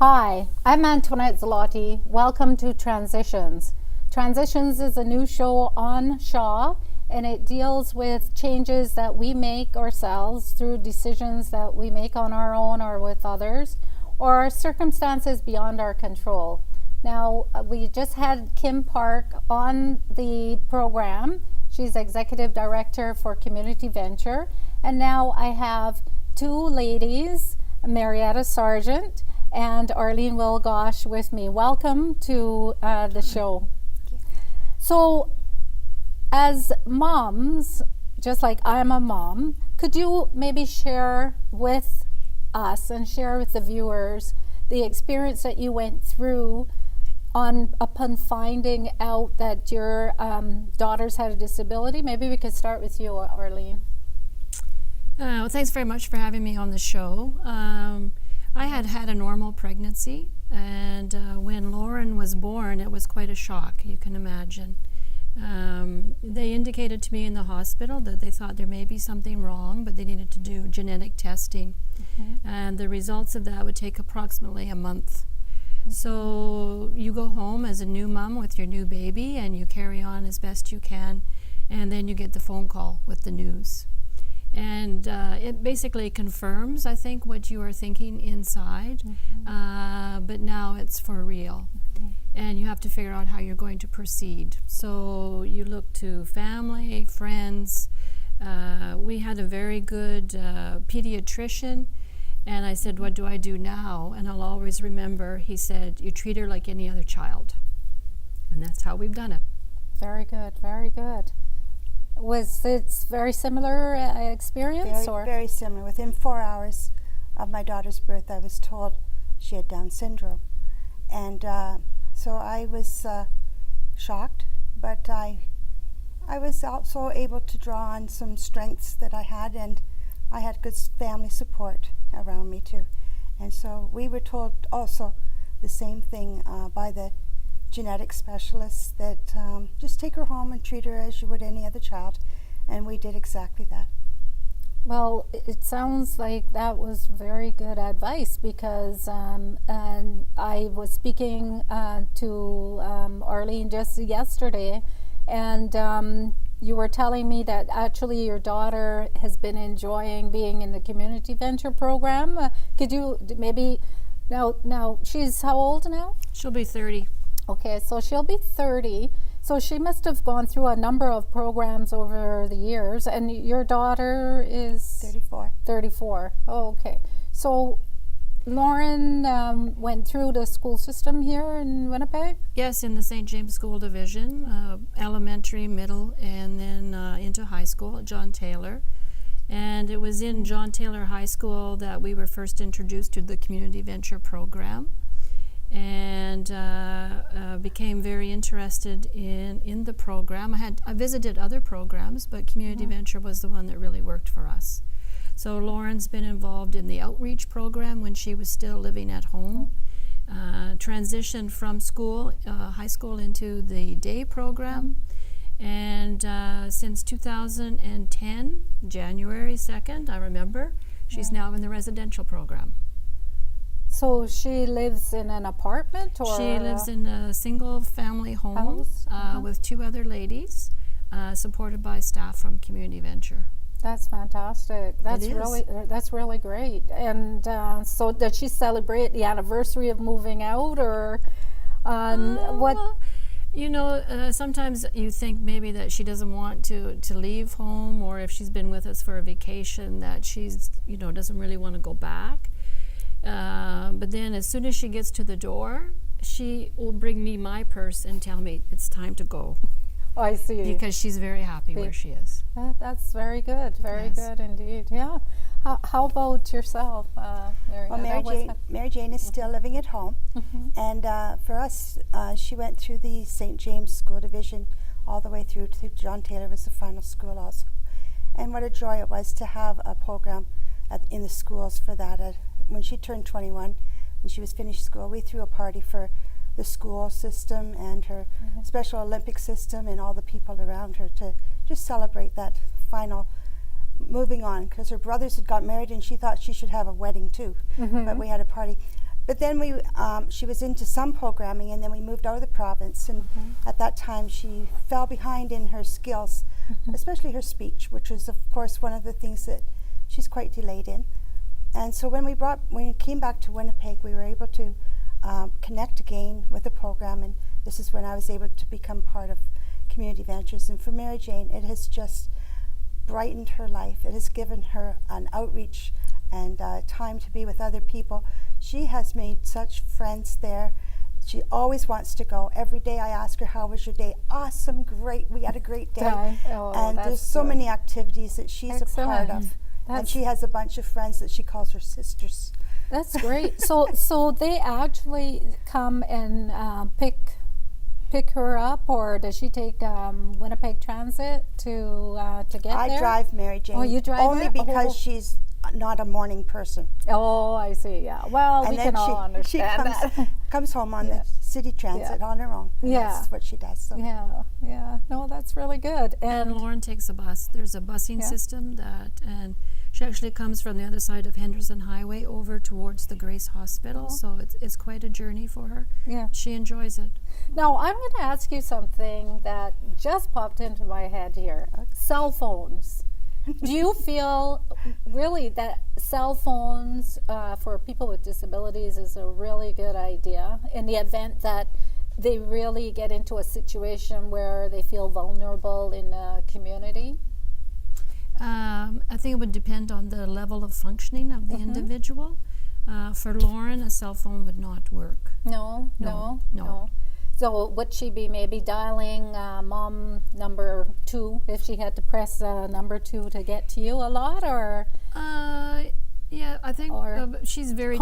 Hi, I'm Antoinette. Welcome to Transitions. Transitions is a new show on Shaw, and it deals with changes that we make ourselves through decisions that we make on our own or with others, or circumstances beyond our control. Now, we just had Kim Park on the program. She's Executive Director for Community Venture. And now I have two ladies, Marietta Sargent and Arlene Wilgosh, with me. Welcome to the show. So, as moms, just like I'm a mom, could you maybe share with us and share with the viewers the experience that you went through upon finding out that your daughters had a disability? Maybe we could start with you, Arlene. Well, thanks very much for having me on the show. I had a normal pregnancy, and when Lauren was born, it was quite a shock, you can imagine. They indicated to me in the hospital that they thought there may be something wrong, but they needed to do genetic testing. And the results of that would take approximately a month. So you go home as a new mom with your new baby, and you carry on as best you can, and then you get the phone call with the news. And it basically confirms, I think, what you are thinking inside, but now it's for real. And you have to figure out how you're going to proceed. So you look to family, friends. We had a very good pediatrician, and I said, what do I do now? And I'll always remember, he said, you treat her like any other child. And that's how we've done it. Very good, very good. Was it very similar experience? Very similar. Within 4 hours of my daughter's birth, I was told she had Down syndrome. And so I was shocked, but I was also able to draw on some strengths that I had, and I had good family support around me too. And so we were told also the same thing by the genetic specialists, that just take her home and treat her as you would any other child, and we did exactly that. Well, it sounds like that was very good advice, because and I was speaking to Arlene just yesterday, and you were telling me that actually your daughter has been enjoying being in the Community Venture program. Could you maybe, now she's how old now? She'll be 30. Okay, so she'll be 30. So she must have gone through a number of programs over the years. And your daughter is? 34. 34. Oh, okay. So Lauren went through the school system here in Winnipeg? Yes, in the St. James School Division, elementary, middle, and then into high school at John Taylor. And it was in John Taylor High School that we were first introduced to the Community Venture program, and became very interested in the program. I visited other programs, but Community Venture was the one that really worked for us. So Lauren's been involved in the outreach program when she was still living at home, transitioned from school, high school, into the day program, and since 2010, January 2nd, I remember, she's now in the residential program. So she lives in an apartment, or? She lives in a single family home with two other ladies, supported by staff from Community Venture. That's fantastic. That's really great. And so does she celebrate the anniversary of moving out, or what? Well, you know, sometimes you think maybe that she doesn't want to leave home, or if she's been with us for a vacation, that she's, doesn't really want to go back. But then as soon as she gets to the door, she will bring me my purse and tell me it's time to go. Oh, I see. Because she's very happy where she is. That's very good. Very good indeed. Yeah. How about yourself, Mary? Well, Mary Jane is still living at home. And for us, she went through the St. James School Division all the way through to John Taylor was the final school also. And what a joy it was to have a program in the schools for that. When she turned 21, when she was finished school, we threw a party for the school system and her Special Olympic system and all the people around her to just celebrate that final moving on, because her brothers had got married and she thought she should have a wedding too. But we had a party. But then she was into some programming, and then we moved out of the province. And at that time, she fell behind in her skills, especially her speech, which was, of course, one of the things that she's quite delayed in. And so when we came back to Winnipeg, we were able to connect again with the program, and this is when I was able to become part of Community Ventures. And for Mary Jane, it has just brightened her life. It has given her an outreach and time to be with other people. She has made such friends there. She always wants to go. Every day I ask her, how was your day? Awesome, great, we had a great day. And there's so many activities that she's a part of. And she has a bunch of friends that she calls her sisters. That's great. So they actually come and pick her up, or does she take Winnipeg Transit to get there? I drive Mary Jane. Oh, you drive only her? because she's not a morning person. Oh, I see. Yeah. Well, And we can all understand she comes home on the city transit on her own. And Yeah. That's what she does. So. Yeah. No, that's really good. And Lauren takes a bus. There's a busing system and she actually comes from the other side of Henderson Highway over towards the Grace Hospital. So it's quite a journey for her. Yeah. She enjoys it. Now, I'm going to ask you something that just popped into my head here. Cell phones. Do you feel really that cell phones for people with disabilities is a really good idea in the event that they really get into a situation where they feel vulnerable in the community? I think it would depend on the level of functioning of the individual. For Lauren, a cell phone would not work. No. So would she be maybe dialing mom number 2 if she had to press number 2 to get to you a lot, or? Yeah, I think she's very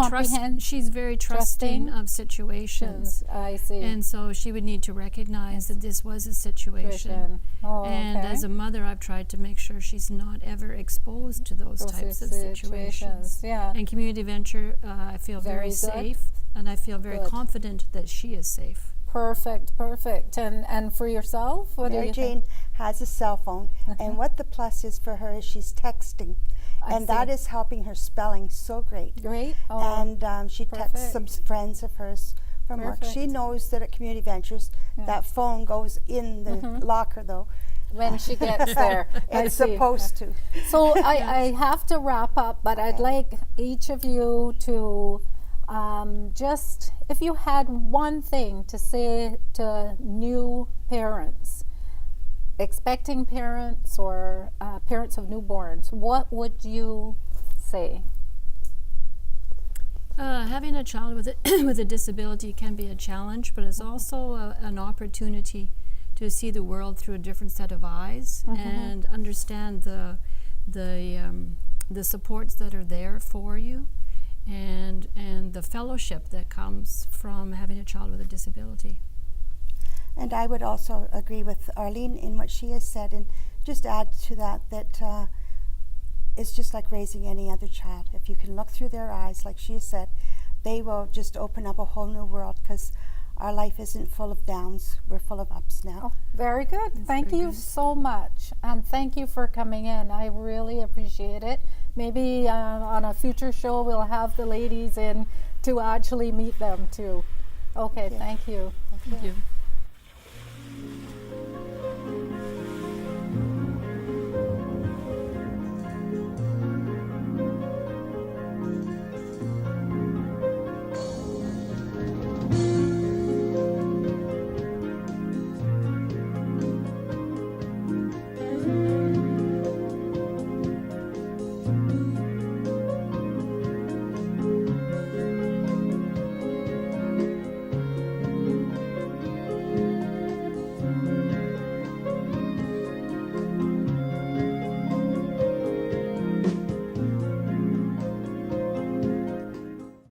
trusting of situations. I see. And so she would need to recognize that this was a situation. And as a mother, I've tried to make sure she's not ever exposed to those types of situations. Yeah. And Community Venture, I feel very safe, and I feel very confident that she is safe. Perfect. And for yourself, what do you think? Mary Jane has a cell phone, and what the plus is for her is she's texting. And that is helping her spelling so great. Great. And she texts some friends of hers from work. She knows that at Community Ventures, that phone goes in the locker, though. When she gets there. It's supposed to. So I have to wrap up, but I'd like each of you to just, if you had one thing to say to new parents, expecting parents or parents of newborns, what would you say? Having a child with a disability can be a challenge, but it's also an opportunity to see the world through a different set of eyes and understand the supports that are there for you, and the fellowship that comes from having a child with a disability. And I would also agree with Arlene in what she has said, and just add to that it's just like raising any other child. If you can look through their eyes, like she has said, they will just open up a whole new world, because our life isn't full of downs, we're full of ups now. Very good. Thank you so much, and thank you for coming in. I really appreciate it. Maybe on a future show we'll have the ladies in to actually meet them too. Okay, thank you. Thank you.